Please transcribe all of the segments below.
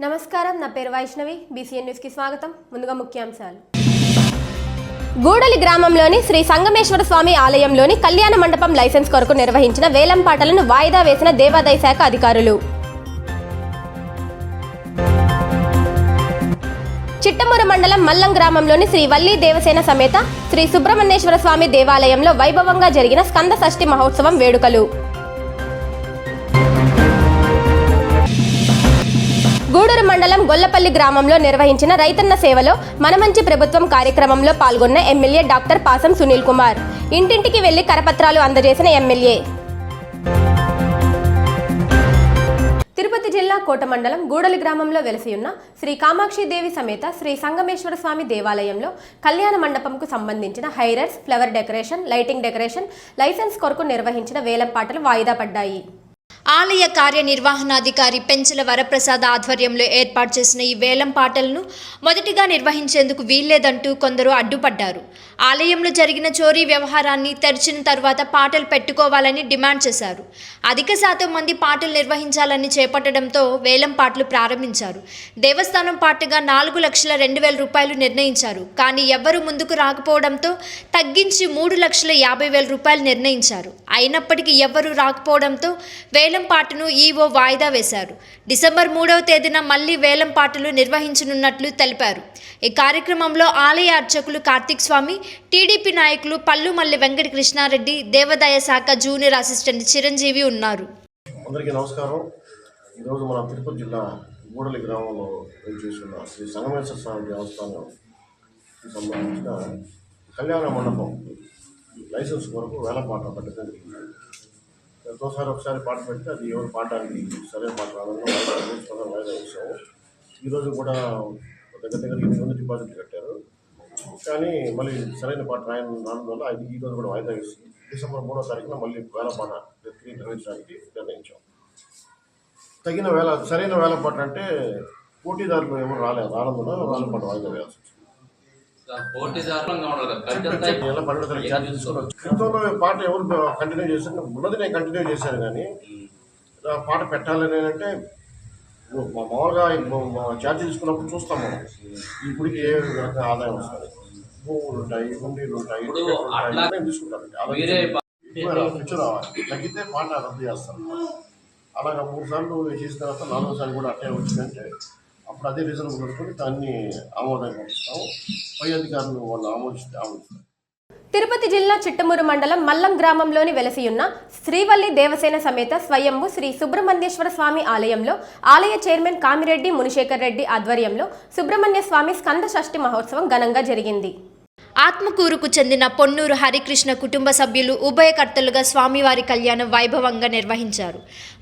నమస్కారం, నా పేరు వైష్ణవి. బీసీఎన్ న్యూస్ కి స్వాగతం. ముందుగా ముఖ్యాంశాలు. గూడలి గ్రామంలోని శ్రీ సంగమేశ్వర స్వామి ఆలయంలోని కళ్యాణ మండపం లైసెన్స్ కొరకు నిర్వహించిన వేలం పాటలను వాయిదా వేసిన దేవాదాయ శాఖ అధికారులు. చిట్టమూరు మండలం మల్లం గ్రామంలోని శ్రీ వల్లి దేవసేన సమేత శ్రీ సుబ్రహ్మణ్యేశ్వర స్వామి దేవాలయంలో వైభవంగా జరిగిన స్కంద షష్ఠి మహోత్సవం వేడుకలు. గూడూరు మండలం గొల్లపల్లి గ్రామంలో నిర్వహించిన రైతన్న సేవలో మనమంచి ప్రభుత్వం కార్యక్రమంలో పాల్గొన్న ఎమ్మెల్యే డాక్టర్ పాసం సునీల్ కుమార్. ఇంటింటికి వెళ్లి కరపత్రాలు అందజేసిన ఎమ్మెల్యే. తిరుపతి జిల్లా కోట మండలం గూడలి గ్రామంలో వెలసియున్న శ్రీ కామాక్షిదేవి సమేత శ్రీ సంగమేశ్వర స్వామి దేవాలయంలో కళ్యాణ మండపంకు సంబంధించిన hirers, flower decoration, lighting decoration license కొరకు నిర్వహించిన వేలం పాటలు వాయిదా పడ్డాయి. ఆలయ కార్యనిర్వహణాధికారి పెంచల వరప్రసాద్ ఆధ్వర్యంలో ఏర్పాటు చేసిన ఈ వేలం పాటలను మొదటిగా నిర్వహించేందుకు వీల్లేదంటూ కొందరు అడ్డుపడ్డారు. ఆలయంలో జరిగిన చోరీ వ్యవహారాన్ని తెరిచిన తరువాత పాటలు పెట్టుకోవాలని డిమాండ్ చేశారు. అధిక శాతం మంది పాటలు నిర్వహించాలని చేపట్టడంతో వేలం పాటలు ప్రారంభించారు. దేవస్థానం పాటగా 4,02,000 రూపాయలు నిర్ణయించారు. కానీ ఎవ్వరూ ముందుకు రాకపోవడంతో తగ్గించి 3,50,000 రూపాయలు నిర్ణయించారు. అయినప్పటికీ ఎవ్వరూ రాకపోవడంతో వేలం పాటను ఈవో వాయిదా వేశారు. డిసెంబర్ 3వ తేదీన మళ్లీ వేలం పాటలు నిర్వహించనున్నట్లు తెలిపారు. ఈ కార్యక్రమంలో ఆలయ అర్చకులు కార్తీక్ స్వామి, టీడీపీ నాయకులు పల్లుమల్లి వెంకట కృష్ణారెడ్డి, దేవాదాయ శాఖ జూనియర్ అసిస్టెంట్ చిరంజీవి ఉన్నారు. అందరికీ నమస్కారం. ఈరోజు మన తిరుపతి జిల్లా గూడలి గ్రామంలో చేస్తున్న శ్రీ సంగమేశ్వర స్వామి దేవస్థానం సంబంధించిన కళ్యాణ మండపం లైసెన్స్ కొరకు వేలపాట పెట్టడం జరిగింది. ఒకసారి పాట పెడితే అది ఎవరు పాడడానికి సరైన పాట రావాలని వాయిదా వేసాము. ఈరోజు కూడా దగ్గర 8 మంది డిపాజిట్ కట్టారు. కానీ మళ్ళీ సరైన పాట రావడం వల్ల అది ఈరోజు కూడా వాయిదా వేసి డిసెంబర్ 3వ తారీఖున మళ్ళీ వేలపాట నిర్వహించడానికి నిర్ణయించాం. సరైన వేలపాట అంటే పోటీదారులు ఎవరు రానందున వేలపాట వాయిదా వేయాల్సి వచ్చింది. క్రితంలో పాట ఎవరు కంటిన్యూ చేశారు, ఉన్నది నేను కంటిన్యూ చేశాను. కానీ పాట పెట్టాలని అంటే మామూలుగా ఛార్జీ తీసుకున్నప్పుడు చూస్తాం మనం ఈ గుడికి ఏ రకంగా ఆదాయం వస్తుంది, భూములు ఉంటాయి, ఉండీలు ఉంటాయి, తీసుకుంటాను. తగ్గితే పాట రద్దు చేస్తాను. అలాగా 3 సార్లు చేసిన తర్వాత 4వ సారి కూడా అట్టే వచ్చిందంటే అప్పుడు అదే రీజనబుల్ అనుకుని దాన్ని ఆమోదం పంపిస్తాము. పై అధికారులు వాళ్ళు ఆమోదిస్తారు. తిరుపతి జిల్లా చిట్టమూరు మండలం మల్లం గ్రామంలోని వెలసియున్న శ్రీవల్లి దేవసేన సమేత స్వయంభు శ్రీ సుబ్రహ్మణ్యేశ్వర స్వామి ఆలయంలో ఆలయ చైర్మన్ కామిరెడ్డి మునిశేఖర్ రెడ్డి ఆధ్వర్యంలో సుబ్రహ్మణ్య స్వామి స్కంద షష్ఠి మహోత్సవం ఘనంగా జరిగింది. ఆత్మకూరుకు చెందిన పొన్నూరు హరికృష్ణ కుటుంబ సభ్యులు ఉభయకర్తలుగా స్వామివారి కళ్యాణం వైభవంగా నిర్వహించారు.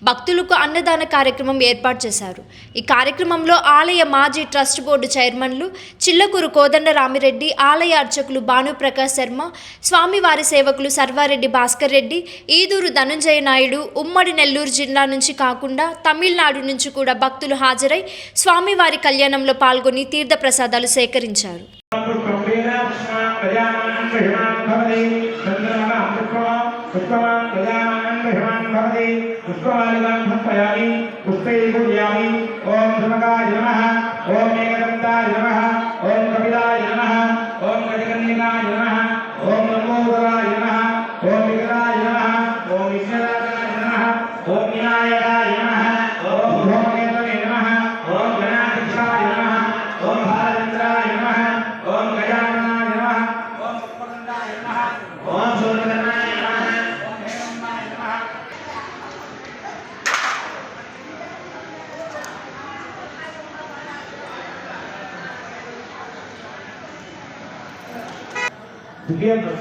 భక్తులకు అన్నదాన కార్యక్రమం ఏర్పాటు చేశారు. ఈ కార్యక్రమంలో ఆలయ మాజీ ట్రస్ట్ బోర్డు చైర్మన్లు చిల్లకూరు కోదండ రామిరెడ్డి, ఆలయ అర్చకులు భానుప్రకాష్ శర్మ, స్వామివారి సేవకులు సర్వారెడ్డి భాస్కర్ రెడ్డి, ఈదూరు ధనుంజయ నాయుడు, ఉమ్మడి నెల్లూరు జిల్లా నుంచి కాకుండా తమిళనాడు నుంచి కూడా భక్తులు హాజరై స్వామివారి కళ్యాణంలో పాల్గొని తీర్థ ప్రసాదాలు సేకరించారు. ఓం ధృమకాయ నమః, ఓం ఏకదంతాయ నమః, ఓం కపిలాయ నమః, ఓం గజకన్యకాయ నమః, ఓం లంబోదరాయ నమః, ఓం వికటాయ నమః, ఓం విఘ్నరాజాయ నమః, ఓం వినాయకాయ నమః, ఓం ధూమకేతవే నమః, ఓం గణాధ్యక్షాయ నమః, ఓం భారచంద్రాయ నమః, ఓం గజాననాయ నమః, ఓం ఉపకండాయ నమః, ఓం సూర్యకర్ణాయ నమః, ఓం హేమంబాయ నమః.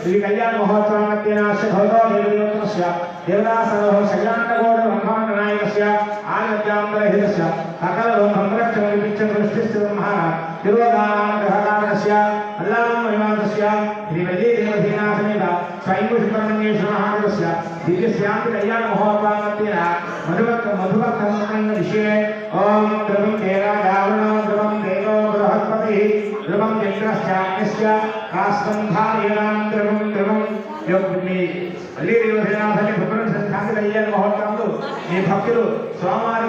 శ్రీ కళ్యాణ మహోత్సవాఖ్యనాస్య భవతో దేవదేవతస్య దేవదాసనో శైలాండగౌడ బ్రహ్మాండ నాయకస్య ఆనద్యాంబరహితస్య సకల బ్రహ్మరక్షణ విపిచ్చ దృష్టిస్థిత మహా తిరోధానాగ్రహకారస్య अल्लाहस्य श्रीवल्ली देवसेना समेत स्वयंभू सुब्रह्मण्येश्वर महादेवस्य दिव्यस्यान्ति कल्याण महोत्सवस्य मधुवर्तमन्त्र विषये ओम द्रवं देवावरणं द्रवं देवो बृहस्पतिः द्रवं चन्द्रस्यान्यस्य कास्कन्धारेणां द्रवं योग्नि वल्ली देवसेना समेत सुब्रह्मण्य कल्याण महोत्सवंలో ఈ భక్తులు స్వామివారి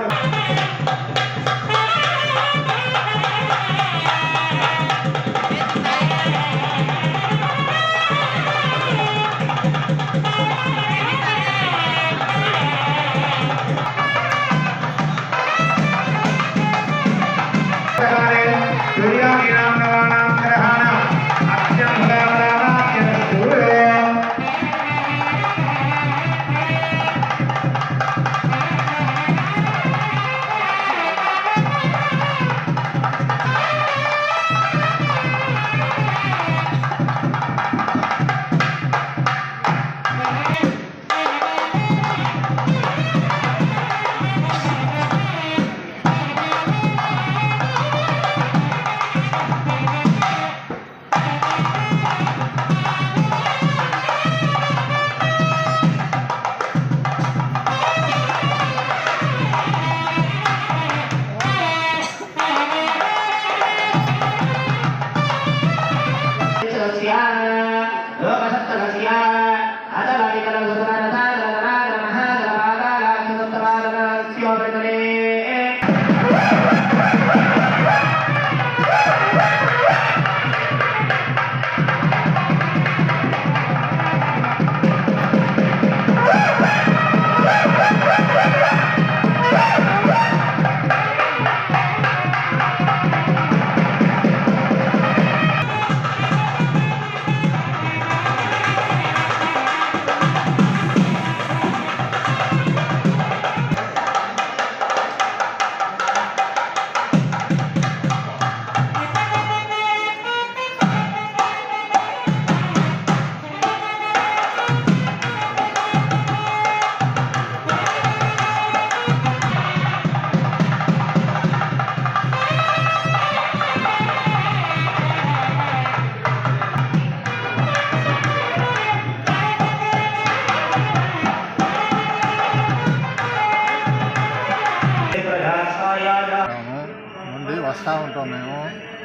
వస్తూ ఉంటాం మేము.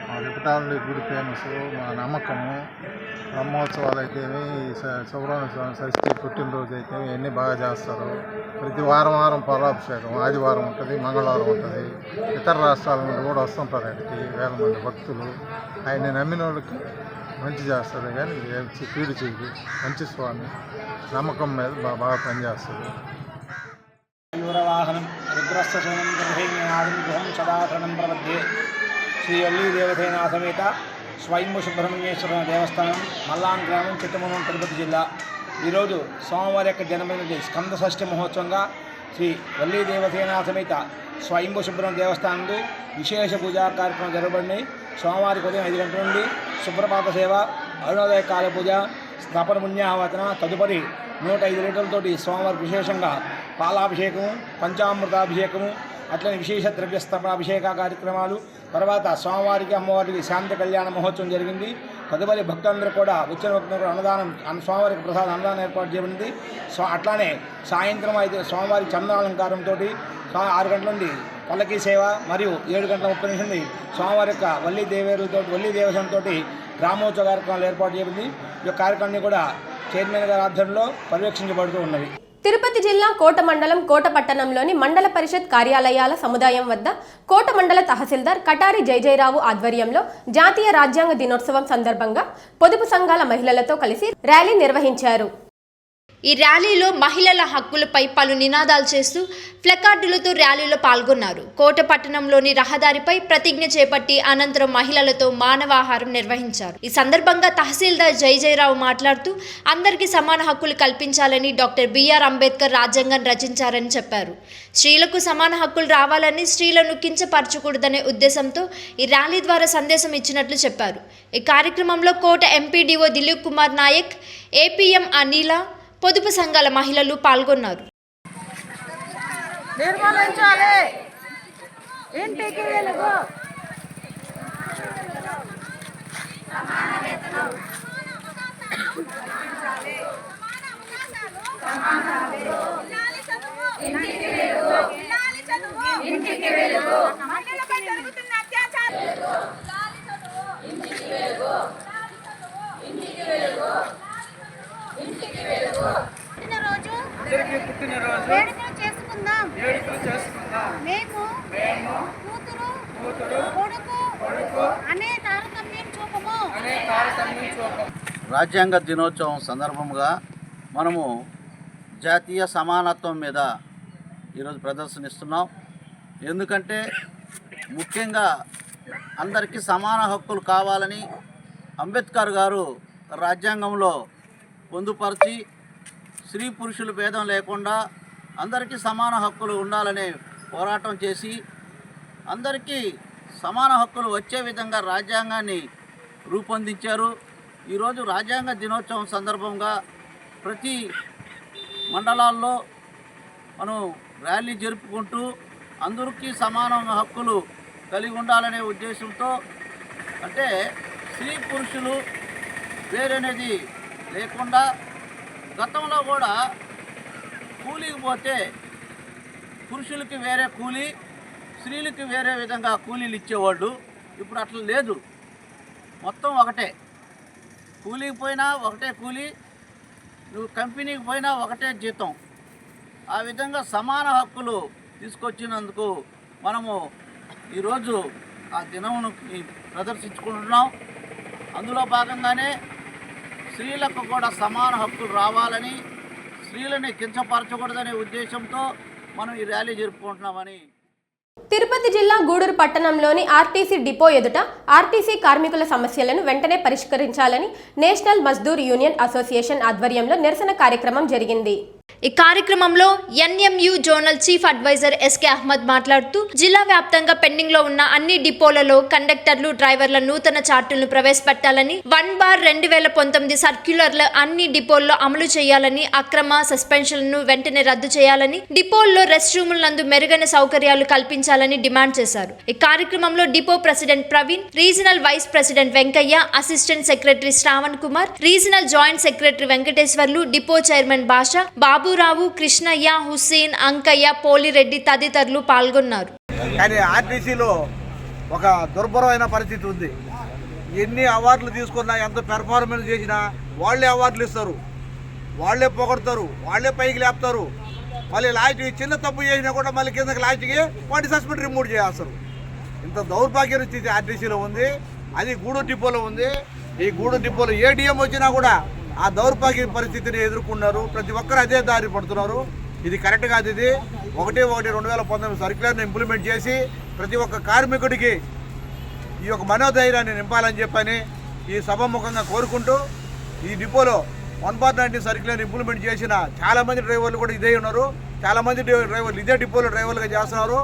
మా రిపటాలు గుడి ఫేమస్, మా నమ్మకము. బ్రహ్మోత్సవాలు అయితేమి, సుబ్రహ్మణ్య స్వామి షష్ఠి పుట్టినరోజు అయితేమి అన్నీ బాగా చేస్తారు. ప్రతి వారం పాలాభిషేకం, ఆదివారం ఉంటుంది, మంగళవారం ఉంటుంది. ఇతర రాష్ట్రాల నుండి కూడా వస్తుంటారు ఆయనకి వేల మంది భక్తులు. ఆయన నమ్మిన వాళ్ళకి మంచి చేస్తుంది, కానీ కీడు చేయదు. మంచి స్వామి, నమ్మకం మీద బాగా పనిచేస్తుంది. వాహనం రుద్రస్థనం గృహేణాదం గృహం సదాశరణం ప్రపద్యే. శ్రీ వల్లీ దేవసేనా సమేత స్వయంభూ సుబ్రహ్మణ్యేశ్వర దేవస్థానం, మల్లాం గ్రామం, చిత్తమూరు, తిరుపతి జిల్లా. ఈరోజు సోమవారి యొక్క జన్మదిన స్కంద షష్ఠి మహోత్సవంగా శ్రీ వల్లీ దేవసేనా సమేత స్వయంభూ సుబ్రహ్మణ్య దేవస్థానంలో విశేష పూజా కార్యక్రమం జరగబడినాయి. సోమవారికి ఉదయం 5 గంటల నుండి సుప్రభాత సేవ, అరుణోదయ కాల పూజ, స్థాపన పుణ్యాహవచన, తదుపరి 105 లీటర్లతోటి స్వామివారికి విశేషంగా పాలాభిషేకము, పంచామృతాభిషేకము, అట్లనే విశేష ద్రవ్యస్తపాభిషేక కార్యక్రమాలు. తర్వాత స్వామివారికి అమ్మవారికి శాంతి కళ్యాణ మహోత్సవం జరిగింది. తదుపరి భక్తులందరూ కూడా వచ్చిన భక్తులకు అన్నదానం, స్వామివారికి ప్రసాద అన్నదానం ఏర్పాటు చేయబడింది. అట్లానే సాయంత్రం 5 స్వామివారికి చందనాలంకారంతో 6 గంటల నుండి పల్లకీ సేవ మరియు 7:30 నుండి స్వామివారి యొక్క వల్లీ దేవసేనతో గ్రామోత్సవ కార్యక్రమాలు ఏర్పాటు చేయబడింది. ఈ యొక్క కార్యక్రమాన్ని కూడా చైర్మన్ గారి ఆధ్వర్యంలో పర్యవేక్షించబడుతూ ఉన్నది. తిరుపతి జిల్లా కోట మండలం కోట పట్టణంలోని మండల పరిషత్ కార్యాలయాల సముదాయం వద్ద కోట మండల తహసీల్దార్ కటారి జయజయరావు ఆధ్వర్యంలో జాతీయ రాజ్యాంగ దినోత్సవం సందర్భంగా పొదుపు సంఘాల మహిళలతో కలిసి ర్యాలీ నిర్వహించారు. ఈ ర్యాలీలో మహిళల హక్కులపై పలు నినాదాలు చేస్తూ ప్లకార్డులతో ర్యాలీలో పాల్గొన్నారు. కోట పట్టణంలోని రహదారిపై ప్రతిజ్ఞ చేపట్టి అనంతరం మహిళలతో మానవాహారం నిర్వహించారు. ఈ సందర్భంగా తహసీల్దార్ జయజయరావు మాట్లాడుతూ అందరికీ సమాన హక్కులు కల్పించాలని డాక్టర్ బిఆర్ అంబేద్కర్ రాజ్యాంగం రచించారని చెప్పారు. స్త్రీలకు సమాన హక్కులు రావాలని, స్త్రీలను కించపరచకూడదనే ఉద్దేశంతో ఈ ర్యాలీ ద్వారా సందేశం ఇచ్చినట్లు చెప్పారు. ఈ కార్యక్రమంలో కోట ఎంపీడీఓ దిలీప్ కుమార్ నాయక్, ఏపీఎం అనిల, పొదుపు సంఘాల మహిళలు పాల్గొన్నారు. నిర్మూలించాలి ఇంటికి వెలుగు. మహిళలపై జరుగుతున్న అత్యాచారం పుట్టినరోజు వేడుకలు చేసుకుందాం మేము కూతురు కొడుకు అనే తారతమ్యం చూపము. రాజ్యాంగ దినోత్సవం సందర్భంగా మనము జాతీయ సమానత్వం మీద ఈరోజు ప్రదర్శనిస్తున్నాం. ఎందుకంటే ముఖ్యంగా అందరికీ సమాన హక్కులు కావాలని అంబేద్కర్ గారు రాజ్యాంగంలో పొందుపరిచి స్త్రీ పురుషులు భేదం లేకుండా అందరికీ సమాన హక్కులు ఉండాలనే పోరాటం చేసి అందరికీ సమాన హక్కులు వచ్చే విధంగా రాజ్యాంగాన్ని రూపొందించారు. ఈరోజు రాజ్యాంగ దినోత్సవం సందర్భంగా ప్రతి మండలాల్లో మనం ర్యాలీ జరుపుకుంటూ అందరికీ సమాన హక్కులు కలిగి ఉండాలనే ఉద్దేశంతో, అంటే స్త్రీ పురుషులు వేరనేది లేకుండా గతంలో కూడా కూలీకి పోతే పురుషులకి వేరే కూలీ, స్త్రీలకి వేరే విధంగా కూలీలు ఇచ్చేవాళ్ళు. ఇప్పుడు అట్లా లేదు, మొత్తం ఒకటే. కూలీకి పోయినా ఒకటే కూలీ, నువ్వు కంపెనీకి పోయినా ఒకటే జీతం. ఆ విధంగా సమాన హక్కులు తీసుకొచ్చినందుకు మనము ఈరోజు ఆ దినమును ప్రదర్శించుకుంటున్నాం. అందులో భాగంగానే స్త్రీలకు కూడా సమాన హక్కులు రావాలని, స్త్రీలని కించపరచకూడదనే ఉద్దేశంతో మనం ఈ ర్యాలీ జరుపుకుంటున్నామని. తిరుపతి జిల్లా గూడూరు పట్టణంలోని ఆర్టీసీ డిపో ఎదుట ఆర్టీసీ కార్మికుల సమస్యలను వెంటనే పరిష్కరించాలని నేషనల్ మజ్దూర్ యూనియన్ అసోసియేషన్ ఆధ్వర్యంలో నిరసన కార్యక్రమం జరిగింది. ఈ కార్యక్రమంలో NMU zonal chief adviser SK Ahmad మాట్లాడుతూ జిల్లా వ్యాప్తంగా పెండింగ్ లో ఉన్న అన్ని డిపోలలో కండక్టర్లు, డ్రైవర్ల నూతన చార్టులను ప్రవేశపెట్టాలని, 1/2019 సర్క్యులర్ల అన్ని డిపోల్లో అమలు చేయాలని, అక్రమ సస్పెన్షన్లను వెంటనే రద్దు చేయాలని, డిపోల్లో రెస్ట్ రూములందు మెరుగైన సౌకర్యాలు కల్పించాలని డిమాండ్ చేశారు. ఈ కార్యక్రమంలో depot president Praveen, regional vice president Venkaiah, assistant secretary Shravan Kumar, regional joint secretary Venkateswarlu, depot chairman Basha, Baburao, Krishnaiah, Hussain, Ankaiah, Polireddy తదితరులు పాల్గొన్నారు. కానీ ఆర్టీసీలో ఒక దుర్భరమైన పరిస్థితి ఉంది. ఎన్ని అవార్డులు తీసుకున్నా, ఎంత పెర్ఫార్మెన్స్ చేసినా వాళ్ళే అవార్డులు ఇస్తారు, వాళ్ళే పొగడతారు, వాళ్ళే పైకి లేపుతారు. మళ్ళీ లాస్ట్కి చిన్న తప్పు చేసినా కూడా మళ్ళీ కిందకి లాస్ట్కి వాటి సస్పెండ్ రిమూవ్ చేస్తారు. ఇంత దౌర్భాగ్య స్థితి ఆర్టీసీలో ఉంది. అది గూడూరు డిపోలో ఉంది. ఈ గూడూరు డిపోలో ఏటీఎం వచ్చినా కూడా ఆ దౌర్భాగ్య పరిస్థితిని ఎదుర్కొన్నారు. ప్రతి ఒక్కరు అదే దారి పడుతున్నారు. ఇది కరెక్ట్ కాదు. ఇది 1/1/2019 సర్క్యులర్ని ఇంప్లిమెంట్ చేసి ప్రతి ఒక్క కార్మికుడికి ఈ యొక్క మనోధైర్యాన్ని నింపాలని చెప్పని ఈ సభాముఖంగా కోరుకుంటూ, ఈ డిపోలో 1/19 సర్క్యులర్ ఇంప్లిమెంట్ చేసిన చాలామంది డ్రైవర్లు కూడా ఇదే ఉన్నారు. చాలామంది డ్రైవర్లు ఇదే డిపోలో డ్రైవర్లుగా చేస్తున్నారు.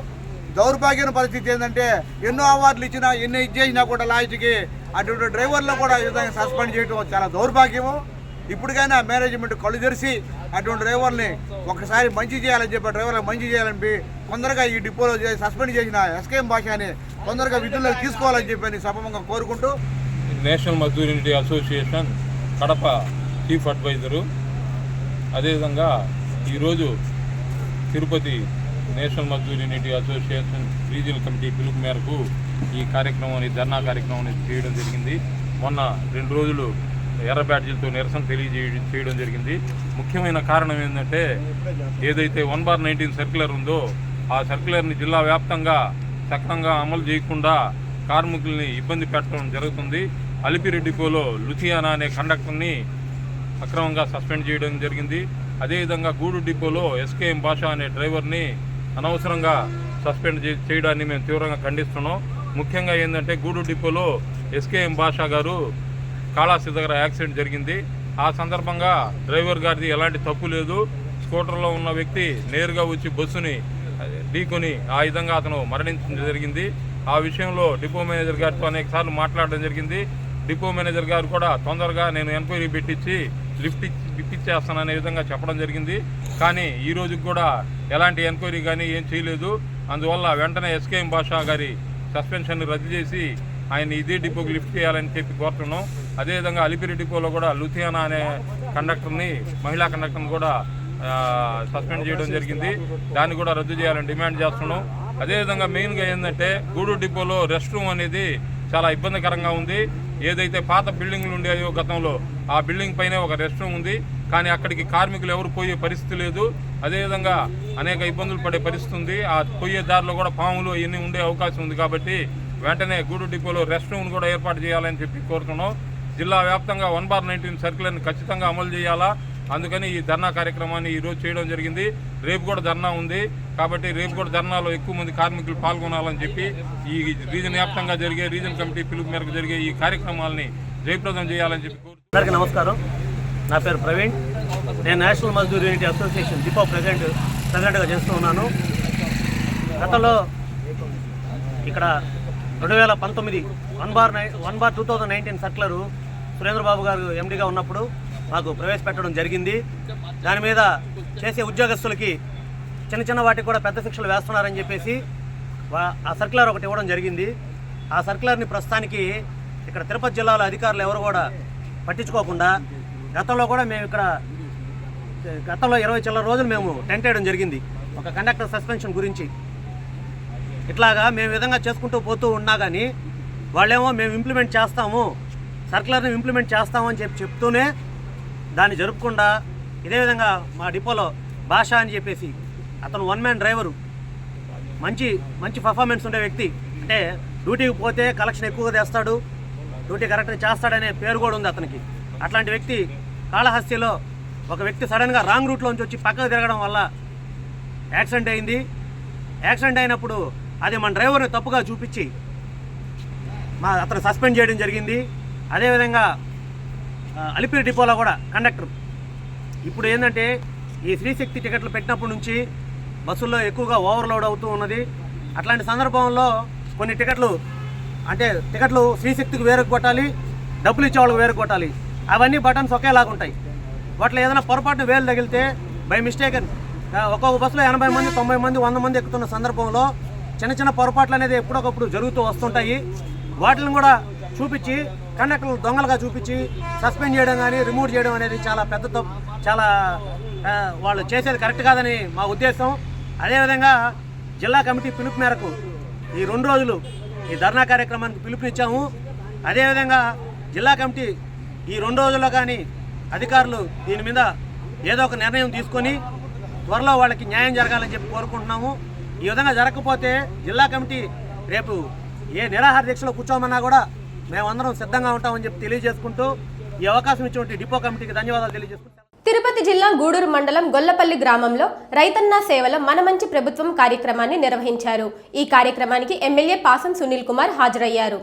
దౌర్భాగ్యమైన పరిస్థితి ఏంటంటే ఎన్నో అవార్డులు ఇచ్చినా, ఎన్ని ఇచ్చేసినా కూడా లాస్ట్కి అటువంటి డ్రైవర్లు కూడా ఈ విధంగా సస్పెండ్ చేయడం చాలా దౌర్భాగ్యము. ఇప్పటికైనా మేనేజ్మెంట్ కళ్ళు తెరిచి అటువంటి డ్రైవర్ని ఒకసారి మంచి చేయాలని చెప్పి, డ్రైవర్లకు మంచి చేయాలని తొందరగా ఈ డిపోలో సస్పెండ్ చేసిన ఎస్కేఎం భాషని తొందరగా విధుల్లోకి తీసుకోవాలని చెప్పి సభంగా కోరుకుంటూ, national Mazdoor unity association Kadapa chief adviser, అదేవిధంగా ఈరోజు Tirupati national Mazdoor unity association regional committee పిలుపు మేరకు ఈ కార్యక్రమాన్ని, ధర్నా కార్యక్రమాన్ని చేయడం జరిగింది. మొన్న 2 రోజులు ఎర్ర బ్యాడ్జీలతో నిరసన చేయడం జరిగింది. ముఖ్యమైన కారణం ఏంటంటే, ఏదైతే 1/19 సర్క్యులర్ ఉందో ఆ సర్క్యులర్ని జిల్లా వ్యాప్తంగా సక్రమంగా అమలు చేయకుండా కార్మికుల్ని ఇబ్బంది పెట్టడం జరుగుతుంది. అలిపిరి డిపోలో లుథియానా అనే కండక్టర్ని అక్రమంగా సస్పెండ్ చేయడం జరిగింది. అదేవిధంగా గూడూరు డిపోలో ఎస్కేఎం భాషా అనే డ్రైవర్ని అనవసరంగా సస్పెండ్ చేయడాన్ని మేము తీవ్రంగా ఖండిస్తున్నాం. ముఖ్యంగా ఏంటంటే, గూడూరు డిపోలో ఎస్కేఎం భాషా గారు కాళాస్తి దగ్గర యాక్సిడెంట్ జరిగింది. ఆ సందర్భంగా డ్రైవర్ గారిది ఎలాంటి తప్పు లేదు. స్కూటర్లో ఉన్న వ్యక్తి నేరుగా వచ్చి బస్సుని ఢీకొని ఆ విధంగా అతను మరణించడం జరిగింది. ఆ విషయంలో డిపో మేనేజర్ గారితో అనేక సార్లు మాట్లాడడం జరిగింది. డిపో మేనేజర్ గారు కూడా తొందరగా నేను ఎంక్వైరీ పెట్టించి లిఫ్ట్ ఇప్పించేస్తాననే విధంగా చెప్పడం జరిగింది. కానీ ఈ రోజుకి కూడా ఎలాంటి ఎంక్వైరీ కానీ ఏం చేయలేదు. అందువల్ల వెంటనే ఎస్కేఎం భాషా గారి సస్పెన్షన్ని రద్దు చేసి ఆయన ఇదే డిపోకి లిఫ్ట్ చేయాలని చెప్పి కోరుతున్నాం. అదేవిధంగా అలిపిరి డిపోలో కూడా లుథియానా అనే కండక్టర్ని, మహిళా కండక్టర్ని కూడా సస్పెండ్ చేయడం జరిగింది. దాన్ని కూడా రద్దు చేయాలని డిమాండ్ చేస్తున్నాం. అదేవిధంగా మెయిన్గా ఏంటంటే గూడూరు డిపోలో రెస్ట్ రూమ్ అనేది చాలా ఇబ్బందికరంగా ఉంది. ఏదైతే పాత బిల్డింగ్లు ఉండేవో గతంలో ఆ బిల్డింగ్ పైనే ఒక రెస్ట్ రూమ్ ఉంది, కానీ అక్కడికి కార్మికులు ఎవరు పోయే పరిస్థితి లేదు. అదేవిధంగా అనేక ఇబ్బందులు పడే పరిస్థితి ఉంది. ఆ పోయే దారిలో కూడా పాములు ఇవన్నీ ఉండే అవకాశం ఉంది. కాబట్టి వెంటనే గూడూరు డిపోలో రెస్ట్ రూమ్ కూడా ఏర్పాటు చేయాలని చెప్పి కోరుతున్నాం. జిల్లా వ్యాప్తంగా 1/19 సర్క్యులర్ని ఖచ్చితంగా అమలు చేయాలా. అందుకని ఈ ధర్నా కార్యక్రమాన్ని ఈరోజు చేయడం జరిగింది. రేపు కూడా ధర్నా ఉంది. కాబట్టి రేపు కూడా ధర్నాలో ఎక్కువ మంది కార్మికులు పాల్గొనాలని చెప్పి ఈ రీజన్ వ్యాప్తంగా జరిగే రీజన్ కమిటీ పిలుపు మేరకు జరిగే ఈ కార్యక్రమాలని జయప్రదం చేయాలని చెప్పి అందరికీ నమస్కారం. నా పేరు ప్రవీణ్. నేను national Mazdoor unity association depot ప్రెసిడెంట్గా చేస్తూ ఉన్నాను. గతంలో ఇక్కడ 2019 1/2019 సర్క్యులరు సురేంద్రబాబు గారు ఎండీగా ఉన్నప్పుడు మాకు ప్రవేశపెట్టడం జరిగింది. దాని మీద చేసే ఉద్యోగస్తులకి చిన్న వాటికి కూడా పెద్ద శిక్షలు వేస్తున్నారని చెప్పేసి ఆ సర్క్యులర్ ఒకటి ఇవ్వడం జరిగింది. ఆ సర్క్యులర్ని ప్రస్తుతానికి ఇక్కడ తిరుపతి జిల్లాలో అధికారులు ఎవరు కూడా పట్టించుకోకుండా గతంలో కూడా మేము ఇక్కడ గతంలో 20 చిల్లర రోజులు మేము టెంట్ వేయడం జరిగింది ఒక కండక్టర్ సస్పెన్షన్ గురించి. ఇట్లాగా మేము విధంగా చేసుకుంటూ పోతూ ఉన్నా కానీ వాళ్ళేమో మేము ఇంప్లిమెంట్ చేస్తాము, సర్క్యులర్ని ఇంప్లిమెంట్ చేస్తామని చెప్తూనే దాన్ని జరుపుకుండా ఇదే విధంగా మా డిపోలో భాష అని చెప్పేసి అతను 1 మ్యాన్ డ్రైవరు, మంచి పర్ఫార్మెన్స్ ఉండే వ్యక్తి. అంటే డ్యూటీకి పోతే కలెక్షన్ ఎక్కువగా తెస్తాడు, డ్యూటీ కరెక్ట్గా చేస్తాడనే పేరు కూడా ఉంది అతనికి. అట్లాంటి వ్యక్తి కాళహస్తిలో ఒక వ్యక్తి సడన్గా రాంగ్ రూట్లోంచి వచ్చి పక్కకు తిరగడం వల్ల యాక్సిడెంట్ అయింది. యాక్సిడెంట్ అయినప్పుడు అది మన డ్రైవర్ని తప్పుగా చూపించి అతను సస్పెండ్ చేయడం జరిగింది. అదేవిధంగా అలిపిరి డిపోలో కూడా కండక్టర్ ఇప్పుడు ఏంటంటే ఈ శ్రీశక్తి టికెట్లు పెట్టినప్పటి నుంచి బస్సుల్లో ఎక్కువగా ఓవర్లోడ్ అవుతూ ఉన్నది. అట్లాంటి సందర్భంలో కొన్ని టికెట్లు శ్రీశక్తికి వేరకు కొట్టాలి, డబ్బులు ఇచ్చేవాళ్ళకి వేరకు కొట్టాలి. అవన్నీ బటన్స్ ఒకేలాగా ఉంటాయి. వాటిలో ఏదైనా పొరపాటున వేలు తగిలితే బై మిస్టేక్ ఒక్కొక్క బస్సులో 80 మంది 90 మంది 100 మంది ఎక్కుతున్న సందర్భంలో చిన్న పొరపాట్లు అనేది ఎప్పుడొకప్పుడు జరుగుతూ వస్తుంటాయి. వాటిని కూడా చూపించి కండక్టర్లు దొంగలుగా చూపించి సస్పెండ్ చేయడం కానీ రిమూవ్ చేయడం అనేది చాలా పెద్ద తప్పు, చాలా వాళ్ళు చేసేది కరెక్ట్ కాదని మా ఉద్దేశం. అదేవిధంగా జిల్లా కమిటీ పిలుపు మేరకు ఈ 2 రోజులు ఈ ధర్నా కార్యక్రమానికి పిలుపునిచ్చాము. అదేవిధంగా జిల్లా కమిటీ ఈ 2 రోజుల్లో కానీ అధికారులు దీని మీద ఏదో ఒక నిర్ణయం తీసుకొని త్వరలో వాళ్ళకి న్యాయం జరగాలని చెప్పి కోరుకుంటున్నాము. ఈ విధంగా జరగకపోతే జిల్లా కమిటీ రేపు ఏ నిరాహార దీక్షలో కూర్చోమన్నా కూడా మేమందరం సిద్ధంగా ఉంటామని చెప్పి తెలియజేసుకుంటూ ఈ అవకాశం ఇచ్చినటువంటి డిపో కమిటీకి ధన్యవాదాలు తెలియజేసుకుంటాం. తిరుపతి జిల్లా గూడూరు మండలం గొల్లపల్లి గ్రామంలో రైతన్న సేవలో మన మంచి ప్రభుత్వం కార్యక్రమాన్ని నిర్వహించారు. ఈ కార్యక్రమానికి ఎమ్మెల్యే పాసం సునీల్ కుమార్ హాజరయ్యారు.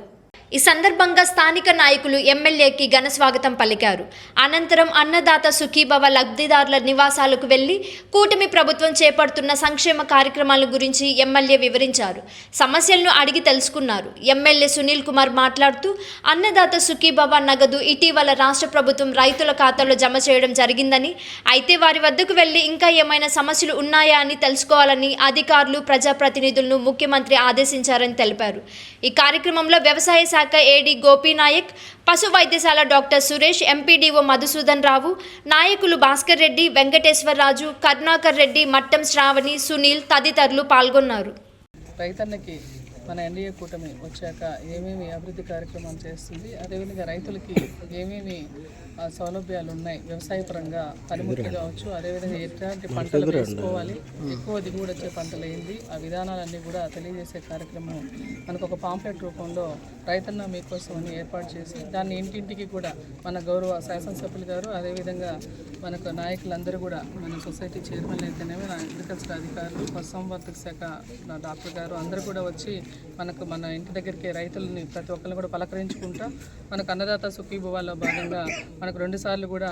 ఈ సందర్భంగా స్థానిక నాయకులు ఎమ్మెల్యేకి ఘన స్వాగతం పలికారు. అనంతరం అన్నదాత సుఖీభవ లబ్ధిదారుల నివాసాలకు వెళ్లి కూటమి ప్రభుత్వం చేపడుతున్న సంక్షేమ కార్యక్రమాల గురించి ఎమ్మెల్యే వివరించారు. సమస్యలను అడిగి తెలుసుకున్నారు. ఎమ్మెల్యే సునీల్ కుమార్ మాట్లాడుతూ అన్నదాత సుఖీభవ నగదు ఇటీవల రాష్ట్ర ప్రభుత్వం రైతుల ఖాతాలో జమ చేయడం జరిగిందని, అయితే వారి వద్దకు వెళ్లి ఇంకా ఏమైనా సమస్యలు ఉన్నాయా అని తెలుసుకోవాలని అధికారులు ప్రజాప్రతినిధులను ముఖ్యమంత్రి ఆదేశించారని తెలిపారు. ఈ కార్యక్రమంలో వ్యవసాయ శాఖ ఏడీ గోపీనాయక్, పశు వైద్యశాల డాక్టర్ సురేష్, ఎంపీడీఓ మధుసూదన్ రావు, నాయకులు భాస్కర్ రెడ్డి, వెంకటేశ్వరరాజు, కరుణాకర్ రెడ్డి, మట్టం శ్రావణి, సునీల్ తదితరులు పాల్గొన్నారు. రైతన్నకి మన ఎన్డీఏ కూటమి వచ్చాక ఏమేమి అభివృద్ధి కార్యక్రమాలు చేస్తుంది, అదేవిధంగా రైతులకి ఏమేమి సౌలభ్యాలు ఉన్నాయి, వ్యవసాయపరంగా పనిముట్లు కావచ్చు, అదేవిధంగా ఎట్లాంటి పంటలు వేసుకోవాలి, ఎక్కువ దిగుబడి వచ్చే పంటలు ఏంది, ఆ విధానాలన్నీ కూడా తెలియజేసే కార్యక్రమం మనకు ఒక పాంప్లెట్ రూపంలో రైతన్న మీకోసం అని ఏర్పాటు చేసి దాన్ని ఇంటింటికి కూడా మన గౌరవ శాసనసభ్యులు గారు, అదేవిధంగా మనకు నాయకులందరూ కూడా మన సొసైటీ చైర్మన్ అయితేనేమి అగ్రికల్చర్ అధికారులు, పశుసంవర్ధక శాఖ డాక్టర్ గారు అందరూ కూడా వచ్చి మన ఇంటి దగ్గరికి రైతులని ప్రతి ఒక్కరిని కూడా పలకరించుకుంటా మనకు అన్నదాత సుఖీభవాలో భాగంగా మనకు 2 సార్లు కూడా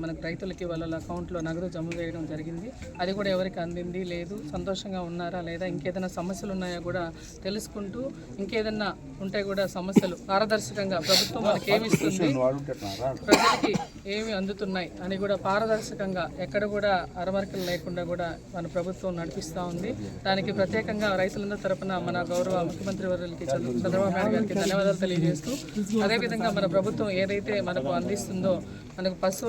మనకు రైతులకి వాళ్ళ అకౌంట్లో నగదు జమ చేయడం జరిగింది. అది కూడా ఎవరికి అందింది లేదు, సంతోషంగా ఉన్నారా లేదా, ఇంకేదైనా సమస్యలు ఉన్నాయా కూడా తెలుసుకుంటూ, ఇంకేదన్నా ఉంటే కూడా సమస్యలు పారదర్శకంగా ప్రభుత్వం మనకి ఏమి ఇస్తుంది, ప్రజలకి ఏమి అందుతున్నాయి అని కూడా పారదర్శకంగా ఎక్కడ కూడా అరమరికలు లేకుండా కూడా మన ప్రభుత్వం నడిపిస్తూ ఉంది. దానికి ప్రత్యేకంగా రైతులందరి తరపున మన గౌరవ ముఖ్యమంత్రి వర్యులకి చంద్రబాబు నాయుడు గారికి ధన్యవాదాలు తెలియజేస్తూ, అదేవిధంగా మన ప్రభుత్వం ఏదైతే మనకు అందిస్తుందో, మనకు పశు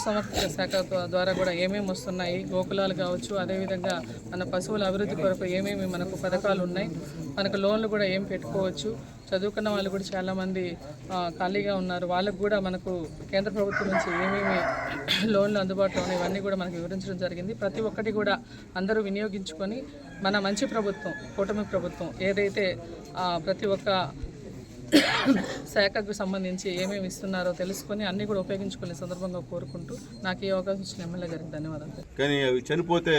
సంవర్ధక శాఖ ద్వారా కూడా ఏమేమి వస్తున్నాయి, గోకులాలు కావచ్చు, అదేవిధంగా మన పశువుల అభివృద్ధి కొరకు ఏమేమి మనకు పథకాలు ఉన్నాయి, మనకు లోన్లు కూడా ఏం పెట్టుకోవచ్చు, చదువుకున్న వాళ్ళు కూడా చాలామంది ఖాళీగా ఉన్నారు, వాళ్ళకు కూడా మనకు కేంద్ర ప్రభుత్వం నుంచి ఏమేమి లోన్లు అందుబాటులో ఉన్నాయి ఇవన్నీ కూడా మనకు వివరించడం జరిగింది. ప్రతి ఒక్కటి కూడా అందరూ వినియోగించుకొని మన మంచి ప్రభుత్వం, కూటమి ప్రభుత్వం ఏదైతే ప్రతి ఒక్క శాఖకు సంబంధించి ఏమేమి ఇస్తున్నారో తెలుసుకొని అన్నీ కూడా ఉపయోగించుకునే సందర్భంగా కోరుకుంటూ నాకు ఈ అవకాశం ఇచ్చిన ఎమ్మెల్యే గారికి ధన్యవాదాలు. కానీ అవి చనిపోతే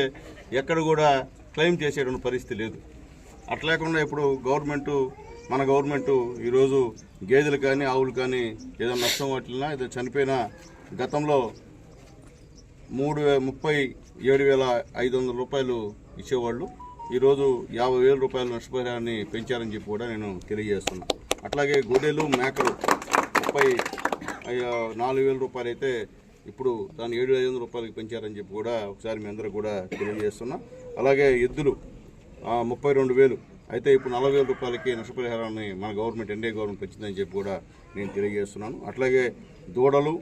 ఎక్కడ కూడా క్లెయిమ్ చేసేటువంటి పరిస్థితి లేదు. అట్లా లేకుండా ఇప్పుడు మన గవర్నమెంటు ఈరోజు గేదెలు కానీ ఆవులు కానీ ఏదైనా నష్టం వాటిల్లా ఏదో చనిపోయినా గతంలో 37,500 రూపాయలు ఇచ్చేవాళ్ళు, ఈరోజు 50,000 రూపాయల నష్టపరిహారాన్ని పెంచారని చెప్పి కూడా నేను తెలియజేస్తున్నాను. అట్లాగే గొడెలు మేకలు 34,000 రూపాయలు అయితే ఇప్పుడు దాన్ని 7,500 రూపాయలకి పెంచారని చెప్పి కూడా ఒకసారి మీ అందరూ కూడా తెలియజేస్తున్నా. అలాగే ఎద్దులు 32,000 అయితే ఇప్పుడు 40,000 రూపాయలకి నష్టపరిహారాన్ని మన గవర్నమెంట్ ఎన్డీఏ గవర్నమెంట్ పెంచిందని చెప్పి కూడా నేను తెలియజేస్తున్నాను. అట్లాగే దూడలు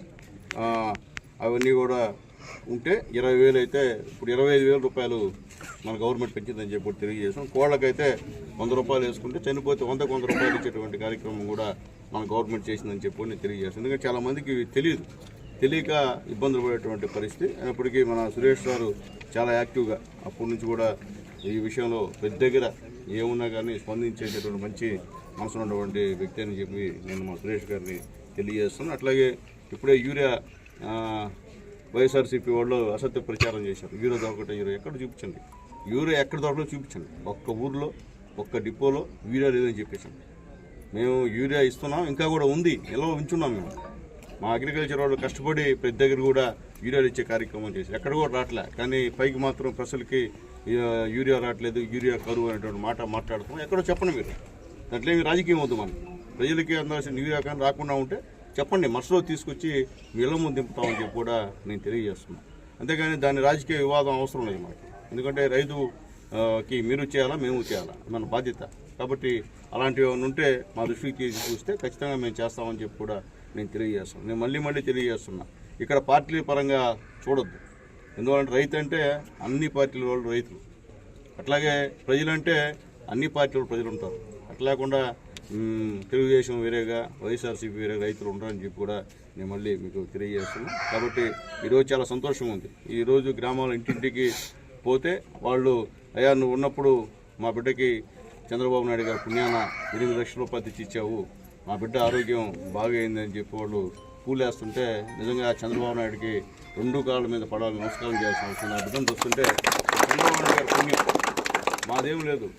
అవన్నీ కూడా ఉంటే 20,000 అయితే ఇప్పుడు 25,000 రూపాయలు మన గవర్నమెంట్ పెంచిందని చెప్పి తెలియజేస్తాం. కోళ్ళకైతే 100 రూపాయలు వేసుకుంటే చనిపోతే 100 రూపాయలు ఇచ్చేటువంటి కార్యక్రమం కూడా మన గవర్నమెంట్ చేసిందని చెప్పి నేను తెలియజేస్తాను. ఎందుకంటే చాలామందికి తెలియక ఇబ్బందులు పడేటువంటి పరిస్థితి. అయినప్పటికీ మన సురేష్ గారు చాలా యాక్టివ్గా అప్పటి నుంచి కూడా ఈ విషయంలో పెద్ద దగ్గర ఏమున్నా కానీ స్పందించేటటువంటి మంచి మనసు ఉన్నటువంటి వ్యక్తి అని చెప్పి నేను మా సురేష్ గారిని తెలియజేస్తున్నాను. అట్లాగే ఇప్పుడే యూరియా వైఎస్ఆర్సీపీ వాళ్ళు అసత్య ప్రచారం చేశారు. యూరియా దొరకటం, యూరియా ఎక్కడ చూపించండి, యూరియా ఎక్కడ దొరకటో చూపించండి. ఒక్క ఊర్లో ఒక్క డిపోలో యూరియా లేదని చెప్పేసండి. మేము యూరియా ఇస్తున్నాం, ఇంకా కూడా ఉంది, ఎలా ఉంచున్నాం మేము. మా అగ్రికల్చర్ వాళ్ళు కష్టపడి ప్రతి దగ్గర కూడా యూరియాలు ఇచ్చే కార్యక్రమం చేశారు. ఎక్కడ కూడా రావట్లే, కానీ పైకి మాత్రం ప్రజలకి యూరియా రావట్లేదు, యూరియా కరువు అనేటువంటి మాట మాట్లాడుతున్నాం. ఎక్కడో చెప్పండి మీరు, దాంట్లో ఏమి రాజకీయం వద్దు. మనం ప్రజలకి అందాల్సిన యూరియా కానీ రాకుండా ఉంటే చెప్పండి, మనసులో తీసుకొచ్చి వీళ్ళ ముందు దింపుతామని చెప్పి కూడా నేను తెలియజేస్తున్నాను. అంతేగాని దాని రాజకీయ వివాదం అవసరం లేదు మనకి. ఎందుకంటే రైతుకి మీరు చేయాలా, మేము చేయాలా, మన బాధ్యత. కాబట్టి అలాంటివి ఏమైనా ఉంటే మా దృష్టికి చూస్తే ఖచ్చితంగా మేము చేస్తామని చెప్పి కూడా నేను తెలియజేస్తున్నాను. నేను మళ్ళీ తెలియజేస్తున్నా, ఇక్కడ పార్టీల పరంగా చూడొద్దు. ఎందుకంటే రైతు అంటే అన్ని పార్టీల వాళ్ళు రైతులు, అట్లాగే ప్రజలంటే అన్ని పార్టీల ప్రజలు ఉంటారు. అట్లా లేకుండా తెలుగుదేశం వేరేగా, వైఎస్ఆర్సీపీ వేరేగా రైతులు ఉంటారని చెప్పి కూడా నేను మళ్ళీ మీకు తెలియజేస్తున్నాను. కాబట్టి ఈరోజు చాలా సంతోషంగా ఉంది. ఈరోజు గ్రామాల ఇంటింటికి పోతే వాళ్ళు, అయ్యా నువ్వు ఉన్నప్పుడు మా బిడ్డకి చంద్రబాబు నాయుడు గారు పుణ్యాన 8 లక్షల రూపాయలు తెచ్చి ఇచ్చావు, మా బిడ్డ ఆరోగ్యం బాగైందని చెప్పి వాళ్ళు పూలేస్తుంటే నిజంగా చంద్రబాబు నాయుడికి 2 కాళ్ళ మీద పడాలి, నమస్కారం చేయాల్సిన అవసరం. ఆ బిడ్డను చూస్తుంటే చంద్రబాబు నాయుడు గారి పుణ్యం, మాదేం లేదు.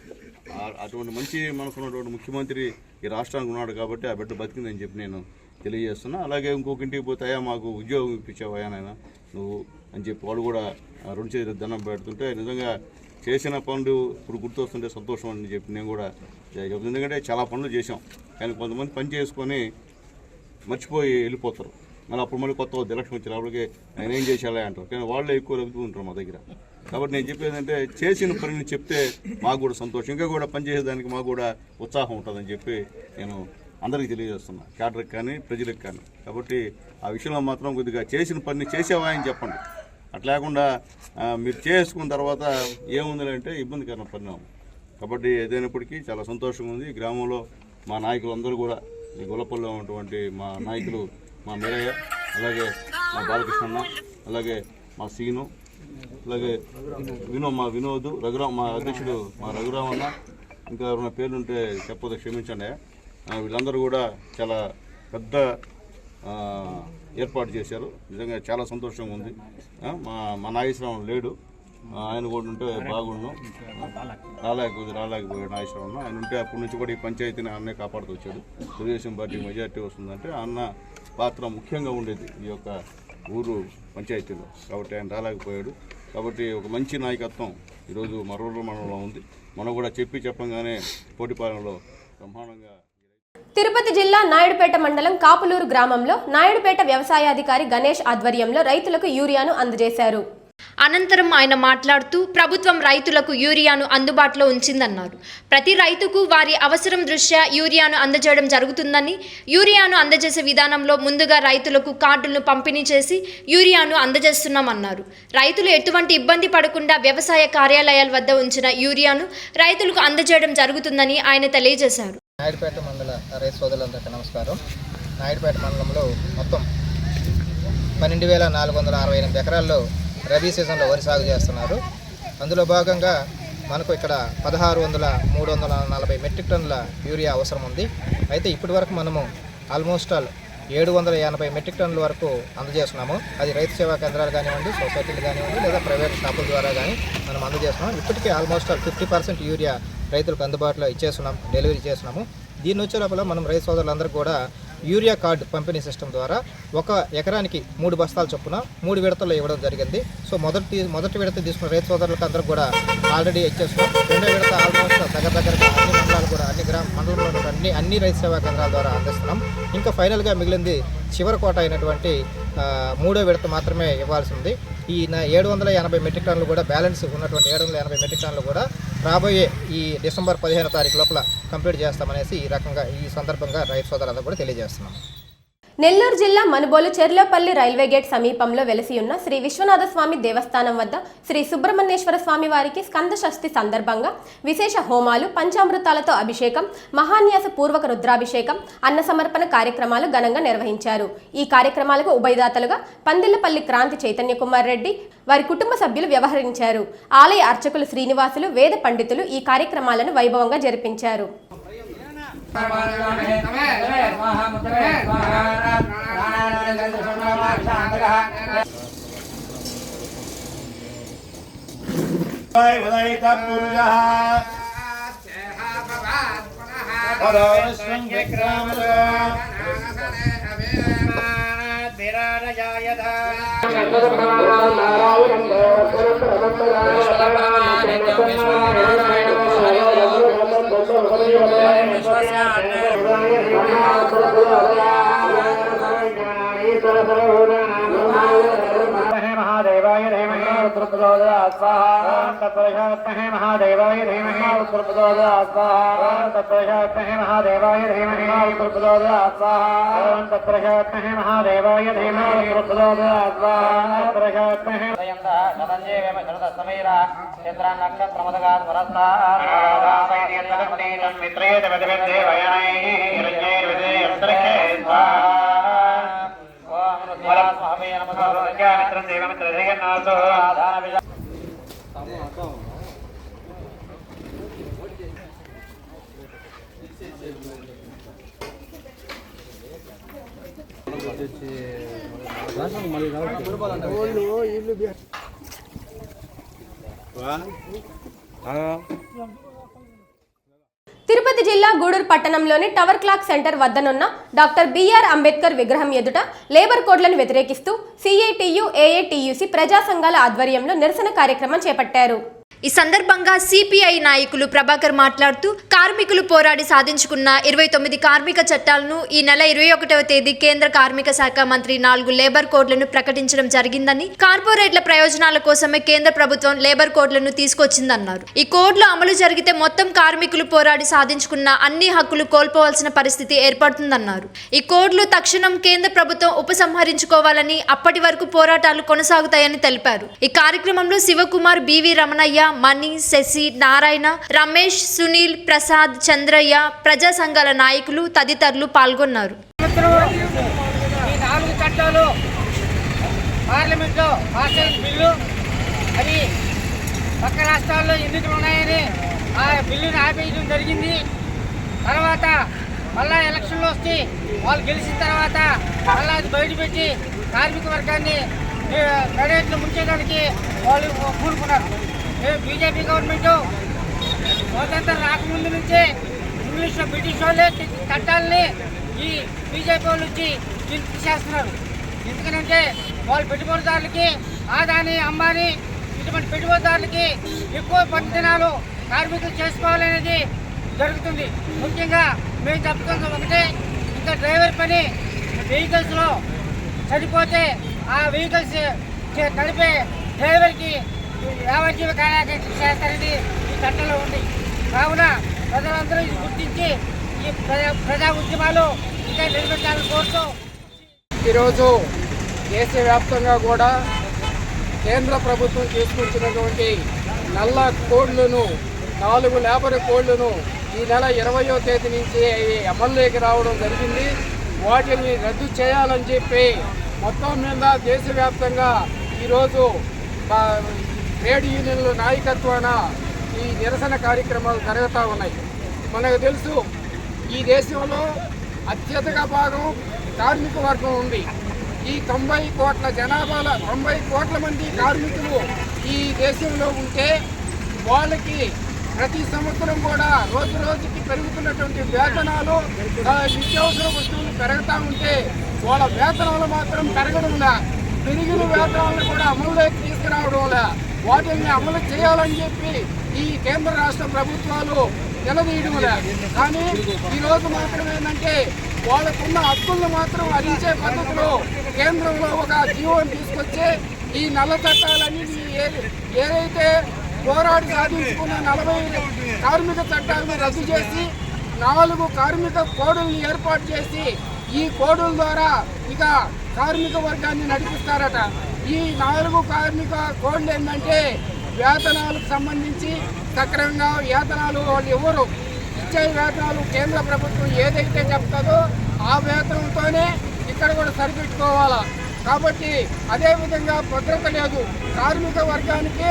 అటువంటి మంచి మనసు ఉన్నటువంటి ముఖ్యమంత్రి ఈ రాష్ట్రానికి ఉన్నాడు కాబట్టి ఆ బిడ్డ బతికిందని చెప్పి నేను తెలియజేస్తున్నా. అలాగే ఇంకొక ఇంటికి పోతే, అయ్యా మాకు ఉద్యోగం ఇప్పించావు అయ్యా నాయన నువ్వు అని చెప్పి వాళ్ళు కూడా 2 చేతులు దండం పెడుతుంటే నిజంగా చేసిన పనులు ఇప్పుడు గుర్తొస్తుంటే సంతోషం అని చెప్పి నేను కూడా చెప్తాను. ఎందుకంటే చాలా పనులు చేశాం, కానీ కొంతమంది పని చేసుకొని మర్చిపోయి వెళ్ళిపోతారు. మళ్ళీ కొత్త ఎలక్షన్ వచ్చి రావడానికి ఆయన ఏం చేసేలా అంటారు, కానీ వాళ్ళే ఎక్కువ లభిస్తుంటారు మా దగ్గర. కాబట్టి నేను చెప్పేది అంటే చేసిన పనిని చెప్తే మాకు కూడా సంతోషం, ఇంకా కూడా పనిచేసేదానికి మాకు కూడా ఉత్సాహం ఉంటుందని చెప్పి నేను అందరికీ తెలియజేస్తున్నా, క్యాడర్కి కానీ ప్రజలకు కానీ. కాబట్టి ఆ విషయంలో మాత్రం కొద్దిగా చేసిన పని చేసేవా అని చెప్పండి. అట్లా లేకుండా మీరు చేసుకున్న తర్వాత ఏముందంటే ఇబ్బందికరమైన పరిణామం. కాబట్టి ఏదైనప్పటికీ చాలా సంతోషంగా ఉంది. ఈ గ్రామంలో మా నాయకులందరూ కూడా, ఈ గొల్లపల్లిలో ఉన్నటువంటి మా నాయకులు, మా మీరయ్య, అలాగే మా బాలకృష్ణ, అలాగే మా సీను, అలాగే మా వినోద్, రఘురామ్, మా అధ్యక్షుడు మా రఘురామ్ అన్న, ఇంకా ఎవరైనా పేర్లుంటే చెప్పదు క్షమించండి. వీళ్ళందరూ కూడా చాలా పెద్ద ఏర్పాటు చేశారు. నిజంగా చాలా సంతోషంగా ఉంది. మా నాగేశ్వరరావు లేడు, ఆయన కూడా ఉంటే బాగుండు. రాలేకపోయాడు నాగేశ్వరరావు. ఆయన ఉంటే అప్పటి నుంచి కూడా ఈ పంచాయతీని అన్నే కాపాడుతూ వచ్చాడు. తెలుగుదేశం పార్టీ మెజార్టీ వస్తుందంటే అన్న పాత్ర ముఖ్యంగా ఉండేది ఈ యొక్క ఊరు పంచాయతీలో. కాబట్టి ఆయన రాలేకపోయాడు. కాబట్టి ఒక మంచి నాయకత్వం ఈరోజు మరొక మండలంలో ఉంది. మనం కూడా చెప్పంగానే పోటీపాలనలో బ్రహ్మాండంగా. తిరుపతి జిల్లా నాయుడుపేట మండలం కాపులూరు గ్రామంలో నాయుడుపేట వ్యవసాయాధికారి గణేష్ ఆధ్వర్యంలో రైతులకు యూరియాను అందజేశారు. అనంతరం ఆయన మాట్లాడుతూ ప్రభుత్వం రైతులకు యూరియాను అందుబాటులో ఉంచిందన్నారు. ప్రతి రైతుకు వారి అవసరం దృష్ట్యా యూరియాను అందజేయడం జరుగుతుందని, యూరియాను అందజేసే విధానంలో ముందుగా రైతులకు కార్డులను పంపిణీ చేసి యూరియాను అందజేస్తున్నామన్నారు. రైతులు ఎటువంటి ఇబ్బంది పడకుండా వ్యవసాయ కార్యాలయాల వద్ద ఉంచిన యూరియాను రైతులకు అందజేయడం జరుగుతుందని ఆయన తెలియజేశారు. నాయుడుపేట మండల రైతు సోదరులందరికీ నమస్కారం. నాయుడుపేట మండలంలో మొత్తం 12,468 ఎకరాల్లో రబీ సీజన్లో వరి సాగు చేస్తున్నారు. అందులో భాగంగా మనకు ఇక్కడ 340 మెట్రిక్ టన్నుల యూరియా అవసరం ఉంది. అయితే ఇప్పటి వరకు మనము ఆల్మోస్ట్ 780 మెట్రిక్ టన్నుల వరకు అందజేస్తున్నాము. అది రైతు సేవా కేంద్రాలు కానివ్వండి, సొసైటీలు కానివ్వండి, లేదా ప్రైవేట్ షాపుల ద్వారా కానీ మనం అందజేస్తున్నాం. ఇప్పటికే ఆల్మోస్ట్ 50% యూరియా రైతులకు అందుబాటులో ఇచ్చేస్తున్నాం, డెలివరీ చేస్తున్నాము. దీని వచ్చే లోపల మనం రైతు సోదరులందరికీ కూడా యూరియా కార్డు పంపిణీ సిస్టమ్ ద్వారా 1 ఎకరానికి 3 బస్తాల చొప్పున 3 విడతల్లో ఇవ్వడం జరిగింది. సో మొదటి విడత తీసుకున్న రైతు సోదరులకు అందరూ కూడా ఆల్రెడీ ఇచ్చేస్తున్నాం. రెండో విడత ఆల్మోస్ట్ దగ్గరగా అన్ని మండలాలు కూడా మండలంలో అన్ని రైతు సేవా కేంద్రాల ద్వారా అందిస్తున్నాం. ఇంకా ఫైనల్గా మిగిలింది చివరి కోట అయినటువంటి 3వ విడత మాత్రమే ఇవ్వాల్సి ఉంది. ఈ 780 మెట్రిక్ టన్నులు కూడా బ్యాలెన్స్ ఉన్నటువంటి 780 మెట్రిక్ టన్నులు కూడా రాబోయే ఈ డిసెంబర్ 15వ తారీఖు లోపల కంప్లీట్ చేస్తామనేసి ఈ సందర్భంగా రైతు సోదరులందరూ కూడా తెలియజేస్తున్నాం. నెల్లూరు జిల్లా మనుబోలు చెర్లోపల్లి రైల్వే గేట్ సమీపంలో వెలసి ఉన్న శ్రీ విశ్వనాథ స్వామి దేవస్థానం వద్ద శ్రీ సుబ్రహ్మణ్యేశ్వర స్వామి వారికి స్కంద షష్ఠి సందర్భంగా విశేష హోమాలు, పంచామృతాలతో అభిషేకం, మహాన్యాస పూర్వక రుద్రాభిషేకం, అన్న సమర్పణ కార్యక్రమాలు ఘనంగా నిర్వహించారు. ఈ కార్యక్రమాలకు ఉభయదాతలుగా పందిళ్లపల్లి క్రాంతి చైతన్య కుమార్ రెడ్డి, వారి కుటుంబ సభ్యులు వ్యవహరించారు. ఆలయ అర్చకులు శ్రీనివాసులు, వేద పండితులు ఈ కార్యక్రమాలను వైభవంగా జరిపించారు. महादेवाय धीमहि उत्तरप्रचोदयात् स्वाहा तत्प्रसादमहे महादेवाय धीमहि उत्तरप्रचोदयात् स्वाहा तत्प्रसादमहे महादेवाय धीमहि उत्तरप्रचोदयात् स्वाहा तत्प्रसादमहे महादेवाय धीमहि उत्तरप्रचोदयात् स्वाहा तत्प्रसादमहे यंदा नदञ्जेवेम शरदसमीरा चन्द्रानक्षत्रमदगात् परस्तात् मित्रे देवदेवते वयनैः हिरण्यैर्विदे यन्त्रखे स्वाहा తిరుపతి జిల్లా గూడూరు పట్టణంలోని టవర్ క్లాక్ సెంటర్ వద్దనున్న డాక్టర్ బిఆర్ అంబేద్కర్ విగ్రహం ఎదుట లేబర్ కోడ్లను వ్యతిరేకిస్తూ సిఐటియు, ఏఐటియుసి ప్రజా సంఘాల ఆధ్వర్యంలో నిరసన కార్యక్రమం చేపట్టారు. ఈ సందర్భంగా సిపిఐ నాయకులు ప్రభాకర్ మాట్లాడుతూ కార్మికులు పోరాడి సాధించుకున్న 29 కార్మిక చట్టాలను ఈ నెల 21వ తేదీ కేంద్ర కార్మిక శాఖ మంత్రి 4 లేబర్ కోడ్లను ప్రకటించడం జరిగిందని, కార్పొరేట్ల ప్రయోజనాల కోసమే కేంద్ర ప్రభుత్వం లేబర్ కోడ్లను తీసుకొచ్చిందన్నారు. ఈ కోడ్లు అమలు జరిగితే మొత్తం కార్మికులు పోరాడి సాధించుకున్న అన్ని హక్కులు కోల్పోవాల్సిన పరిస్థితి ఏర్పడుతుందన్నారు. ఈ కోడ్లు తక్షణం కేంద్ర ప్రభుత్వం ఉపసంహరించుకోవాలని, అప్పటి వరకు పోరాటాలు కొనసాగుతాయని తెలిపారు. ఈ కార్యక్రమంలో శివకుమార్, బివి రమణయ్య, మణి, శశి, నారాయణ, రమేష్, సునీల్, ప్రసాద్, చంద్రయ్య, ప్రజా సంఘాల నాయకులు తదితరులు పాల్గొన్నారు. ఈ 4 చట్టాలు పార్లమెంట్లో పాస్ అయిన బిల్లు, అది పక్క రాష్ట్రాల్లో ఎన్నికలు ఉన్నాయని ఆ బిల్లుని ఆపేయడం జరిగింది. తర్వాత మళ్ళా ఎలక్షన్లు వస్తే వాళ్ళు గెలిచిన తర్వాత మళ్ళీ అది బయటపెట్టి కార్మిక వర్గాన్ని ప్రైవేట్లో ముంచేయడానికి వాళ్ళు కూరుకున్నారు. బీజేపీ గవర్నమెంట్ స్వాతంత్రం రాకముందు నుంచే ఇంగ్లీష్లో బ్రిటిష్ వాళ్ళే చట్టాలని ఈ బీజేపీ వాళ్ళు వచ్చి దీన్ని తీసేస్తున్నారు. ఎందుకనంటే వాళ్ళు పెట్టుబడిదారులకి ఆదాని అంబానీ ఇటువంటి పెట్టుబడిదారులకి ఎక్కువ పనిదినాలు కార్మికులు చేసుకోవాలనేది జరుగుతుంది. ముఖ్యంగా మేము చెప్తుంది ఒకటే, ఇంకా డ్రైవర్ పని వెహికల్స్లో చనిపోతే ఆ వెహికల్స్ నడిపే డ్రైవర్కి యావజ్జీవ కార్యాలయం చేస్తారని ఈ చట్టంలో ఉంది. కావున ప్రజలందరూ ఇది గుర్తించి ఈ ప్రజా ఉద్యమాలు ఇంకా నిర్మించాలని కోరుతూ ఈరోజు దేశవ్యాప్తంగా కూడా కేంద్ర ప్రభుత్వం తీసుకొచ్చినటువంటి నల్ల కోడ్లను 4 లేబర్ కోడ్లను ఈ నెల 20వ తేదీ నుంచి అమల్లోకి రావడం జరిగింది. వాటిని రద్దు చేయాలని చెప్పి మొత్తం మీద దేశవ్యాప్తంగా ఈరోజు ట్రేడ్ యూనియన్ల నాయకత్వాన ఈ నిరసన కార్యక్రమాలు జరుగుతూ ఉన్నాయి. మనకు తెలుసు ఈ దేశంలో అత్యధిక భాగం కార్మిక వర్గం ఉంది. ఈ 90 కోట్ల జనాభాలో 90 కోట్ల మంది కార్మికులు ఈ దేశంలో ఉంటే వాళ్ళకి ప్రతి సంవత్సరం కూడా రోజు రోజుకి పెరుగుతున్నటువంటి వేతనాలు నిత్యావసర వస్తువులు పెరుగుతూ ఉంటే వాళ్ళ వేతనాలు మాత్రం పెరగడంలా, పెరిగిన వేతనాలను కూడా అమలులోకి తీసుకురావడంలా, వాటిని అమలు చేయాలని చెప్పి ఈ కేంద్ర రాష్ట్ర ప్రభుత్వాలు నిలదీయడంలా. కానీ ఈరోజు మాత్రం ఏంటంటే వాళ్ళకున్న హక్కులను మాత్రం హరించే పద్ధతిలో కేంద్రంలో ఒక జీవోని తీసుకొచ్చి ఈ నల్ల చట్టాలన్నీ ఏదైతే పోరాడి సాధించుకున్న 40 కార్మిక చట్టాలను రద్దు చేసి 4 కార్మిక కోడుల్ని ఏర్పాటు చేసి ఈ కోడుల ద్వారా ఇక కార్మిక వర్గాన్ని నడిపిస్తారట. ఈ 4 కార్మిక కోడ్లు ఏంటంటే వేతనాలకు సంబంధించి సక్రమంగా వేతనాలు వాళ్ళు ఎవరు ఇచ్చే వేతనాలు కేంద్ర ప్రభుత్వం ఏదైతే చెప్తుందో ఆ వేతనంతోనే ఇక్కడ కూడా సరిపెట్టుకోవాలా. కాబట్టి అదేవిధంగా భద్రత లేదు, కార్మిక వర్గానికి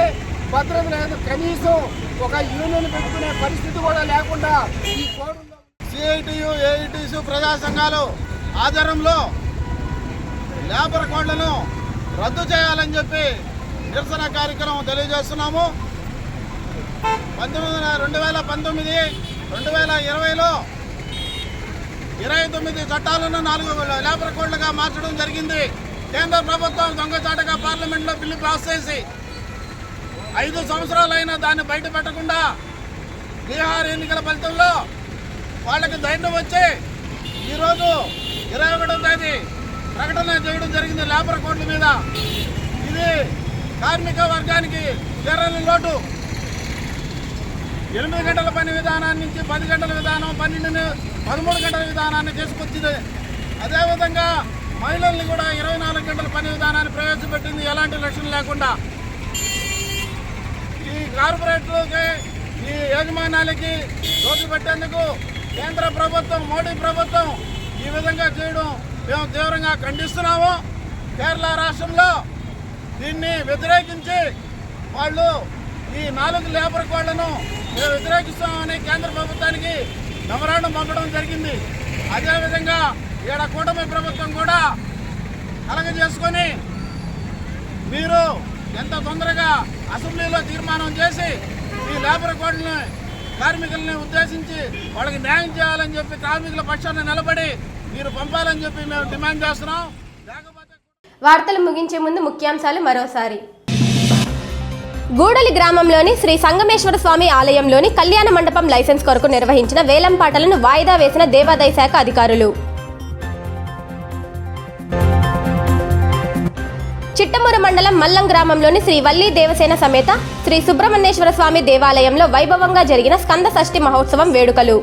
భద్రత లేదు. కనీసం ఒక యూనియన్ పెట్టుకునే పరిస్థితి కూడా లేకుండా ఈ కోడ్లో సిఐటియు ఏఐటిసి ప్రజా సంఘాలు ఆధ్వర్యంలో లేబర్ కోడ్లను రద్దు చేయాలని చెప్పి నిరసన కార్యక్రమం తెలియజేస్తున్నాము. 2019, 2020లో 29 చట్టాలను 4 లేబర్ కోడ్లుగా మార్చడం జరిగింది. కేంద్ర ప్రభుత్వం దొంగచాటుగా పార్లమెంట్లో బిల్లు పాస్ చేసి 5 సంవత్సరాలైనా దాన్ని బయట పెట్టకుండా బీహార్ ఎన్నికల ఫలితంలో వాళ్ళకి ధైర్యం వచ్చి ఈరోజు 21వ తేదీ ప్రకటన చేయడం జరిగింది లేబర్ కోడ్ల మీద. ఇది కార్మిక వర్గానికి తీరని లోటు. 8 గంటల పని విధానాన్ని నుంచి 10 గంటల విధానం, 13 గంటల విధానాన్ని తీసుకొచ్చింది. అదేవిధంగా మహిళల్ని కూడా 24 గంటల పని విధానాన్ని ప్రవేశపెట్టింది ఎలాంటి లక్ష్యం లేకుండా. ఈ కార్పొరేట్లకి, ఈ యాజమాన్యాలకి రోజు పెట్టేందుకు కేంద్ర ప్రభుత్వం, మోడీ ప్రభుత్వం ఈ విధంగా చేయడం మేము తీవ్రంగా ఖండిస్తున్నాము. కేరళ రాష్ట్రంలో దీన్ని వ్యతిరేకించి వాళ్ళు ఈ 4 లేబర్ కోడ్లను మేము వ్యతిరేకిస్తామని కేంద్ర ప్రభుత్వానికి మెమరాండం పంపడం జరిగింది. అదేవిధంగా ఈడ కూటమి ప్రభుత్వం కూడా కలగజేసుకొని మీరు ఎంత తొందరగా అసెంబ్లీలో తీర్మానం చేసి ఈ లేబర్ కోడ్లని కార్మికుల్ని ఉద్దేశించి వాళ్ళకి న్యాయం చేయాలని చెప్పి కార్మికుల పక్షాన్ని నిలబడి మీరు పంపాలని చెప్పి మేము డిమాండ్ చేస్తున్నాం. వార్తలు ముగించే ముందు ముఖ్యాంశాలు మరోసారి. గూడలి గ్రామంలోని శ్రీ సంగమేశ్వర స్వామి ఆలయంలోని కళ్యాణ మండపం లైసెన్స్ కొరకు నిర్వహించిన వేలం పాటలను వాయిదా వేసిన దేవాదాయ శాఖ అధికారులు. చిట్టమూరు మండలం మల్లం గ్రామంలోని శ్రీ వల్లి దేవసేన సమేత శ్రీ సుబ్రహ్మణ్యేశ్వర స్వామి దేవాలయంలో వైభవంగా జరిగిన స్కంద షష్ఠి మహోత్సవం వేడుకలు.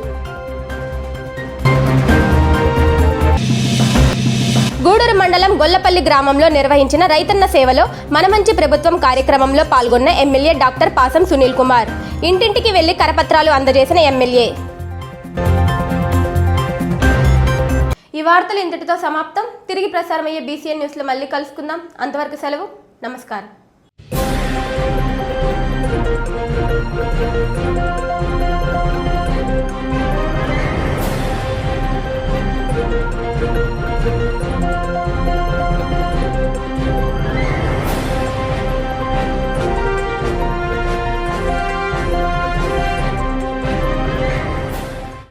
గూడూరు మండలం గొల్లపల్లి గ్రామంలో నిర్వహించిన రైతన్న సేవలో మనమంచి ప్రభుత్వం కార్యక్రమంలో పాల్గొన్న ఎమ్మెల్యే డాక్టర్ పాసం సునీల్ కుమార్. ఇంటింటికి వెళ్లి కరపత్రాలు అందజేసిన ఎమ్మెల్యే. ఈ వార్తలు ఇంతటితో సమాప్తం. తిరిగి ప్రసారమయ్యే BCN న్యూస్లో మళ్ళీ కలుసుకుందాం. అంతవరకు సెలవు. నమస్కారం.